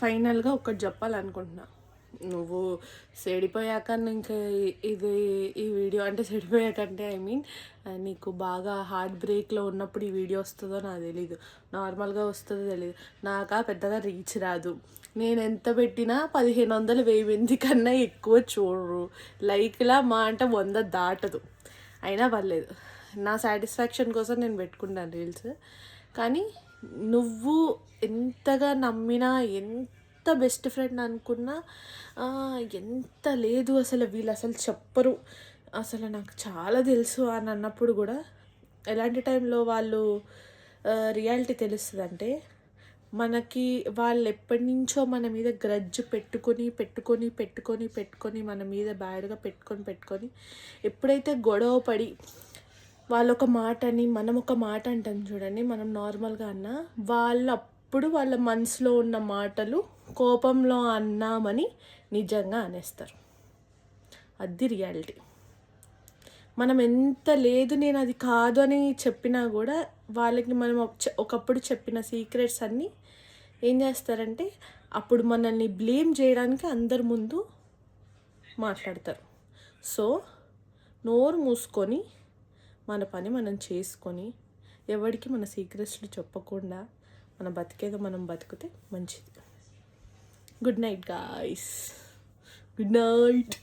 ఫైనల్గా ఒకటి చెప్పాలనుకుంటున్నా. నువ్వు సెడిపోయాక ఇంకా ఇది ఈ వీడియో అంటే సెడిపోయాకంటే ఐ మీన్ నీకు బాగా హార్ట్ బ్రేక్లో ఉన్నప్పుడు ఈ వీడియో వస్తుందో నాకు తెలీదు, నార్మల్గా వస్తుందో తెలీదు. నాకా పెద్దగా రీచ్ రాదు. నేను ఎంత పెట్టినా 1500 1000 కన్నా ఎక్కువ చూడరు. లైక్లా మా అంటే 100 దాటదు. అయినా పర్లేదు, నా సాటిస్ఫాక్షన్ కోసం నేను పెట్టుకుంటాను రీల్స్. కానీ నువ్వు ఎంతగా నమ్మినా, ఎంత బెస్ట్ ఫ్రెండ్ అనుకున్నా, ఎంత లేదు అసలు వీళ్ళు అసలు చెప్పరు, అసలు నాకు చాలా తెలుసు అని అన్నప్పుడు కూడా ఎలాంటి టైంలో వాళ్ళు రియాలిటీ తెలుస్తుందంటే, మనకి వాళ్ళు ఎప్పటి నుంచో మన మీద గ్రడ్జ్ పెట్టుకొని మన మీద బ్యాడ్గా పెట్టుకొని ఎప్పుడైతే గొడవ పడి వాళ్ళు ఒక మాటని మనం ఒక మాట అంటాం చూడండి, మనం నార్మల్గా అన్నా, వాళ్ళు అప్పుడు వాళ్ళ మనసులో ఉన్న మాటలు కోపంలో అన్నామని నిజంగా అనేస్తారు. అది రియాలిటీ. మనం ఎంత లేదు నేను అది కాదు అని చెప్పినా కూడా వాళ్ళకి మనం ఒకప్పుడు చెప్పిన సీక్రెట్స్ అన్నీ ఏం చేస్తారంటే అప్పుడు మనల్ని బ్లేమ్ చేయడానికి అందరి ముందు మాట్లాడతారు. సో నోరు మూసుకొని మన పని మనం చేసుకొని ఎవరికి మన సీక్రెట్స్లు చెప్పకుండా మన బతికేదో మనం బతికితే మంచిది. Good night guys, good night.